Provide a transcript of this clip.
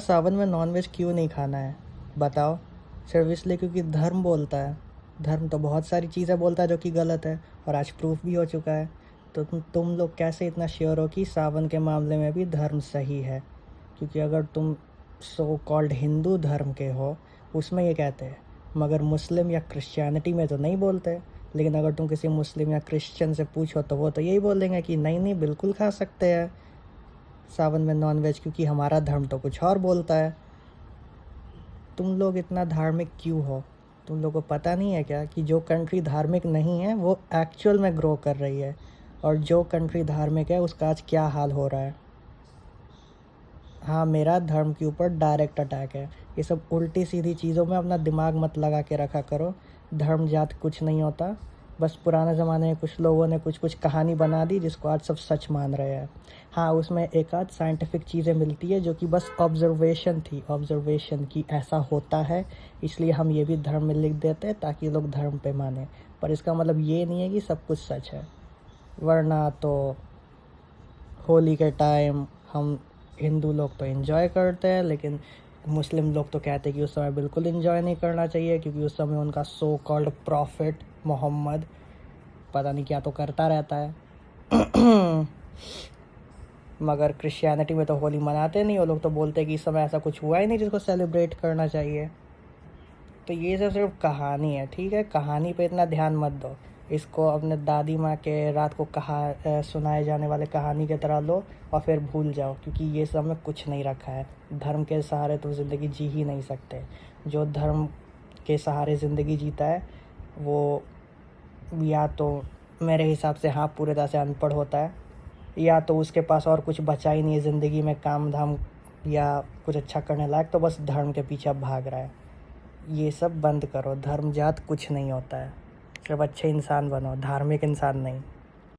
सावन में नॉनवेज क्यों नहीं खाना है? बताओ। सिर्फ इसलिए क्योंकि धर्म बोलता है। धर्म तो बहुत सारी चीज़ें बोलता है जो कि गलत है, और आज प्रूफ भी हो चुका है। तो तुम लोग कैसे इतना श्योर हो कि सावन के मामले में भी धर्म सही है? क्योंकि अगर तुम सो कॉल्ड हिंदू धर्म के हो, उसमें ये कहते हैं, मगर मुस्लिम या क्रिश्चियनिटी में तो नहीं बोलते। लेकिन अगर तुम किसी मुस्लिम या क्रिश्चियन से पूछो तो वो तो यही बोल देंगे कि नहीं नहीं, बिल्कुल खा सकते हैं सावन में नॉनवेज, क्योंकि हमारा धर्म तो कुछ और बोलता है। तुम लोग इतना धार्मिक क्यों हो? तुम लोग को पता नहीं है क्या कि जो कंट्री धार्मिक नहीं है वो एक्चुअल में ग्रो कर रही है, और जो कंट्री धार्मिक है उसका आज क्या हाल हो रहा है? हाँ, मेरा धर्म के ऊपर डायरेक्ट अटैक है। ये सब उल्टी सीधी चीज़ों में अपना दिमाग मत लगा के रखा करो। धर्म जात कुछ नहीं होता। बस पुराने ज़माने में कुछ लोगों ने कुछ कुछ कहानी बना दी जिसको आज सब सच मान रहे हैं। हाँ, उसमें एक आध साइंटिफिक चीज़ें मिलती है जो कि बस ऑब्जर्वेशन थी, ऑब्जर्वेशन की ऐसा होता है, इसलिए हम ये भी धर्म में लिख देते हैं ताकि लोग धर्म पे माने। पर इसका मतलब ये नहीं है कि सब कुछ सच है। वरना तो होली के टाइम हम हिंदू लोग तो एंजॉय करते हैं, लेकिन मुस्लिम लोग तो कहते हैं कि उस समय बिल्कुल एंजॉय नहीं करना चाहिए, क्योंकि उस समय उनका सो कॉल्ड प्रॉफिट मोहम्मद पता नहीं क्या तो करता रहता है। मगर क्रिश्चियनिटी में तो होली मनाते नहीं, वो लोग तो बोलते हैं कि इस समय ऐसा कुछ हुआ ही नहीं जिसको सेलिब्रेट करना चाहिए। तो ये सब सिर्फ कहानी है, ठीक है? कहानी पे इतना ध्यान मत दो। इसको अपने दादी माँ के रात को सुनाए जाने वाले कहानी की तरह लो और फिर भूल जाओ, क्योंकि ये सब में कुछ नहीं रखा है। धर्म के सहारे तो ज़िंदगी जी ही नहीं सकते। जो धर्म के सहारे ज़िंदगी जीता है वो या तो मेरे हिसाब से हाँ पूरे तरह से अनपढ़ होता है, या तो उसके पास और कुछ बचा ही नहीं है ज़िंदगी में काम धाम या कुछ अच्छा करने लायक, तो बस धर्म के पीछे भाग रहा है। ये सब बंद करो। धर्म जात कुछ नहीं होता है। सिर्फ अच्छे इंसान बनो, धार्मिक इंसान नहीं।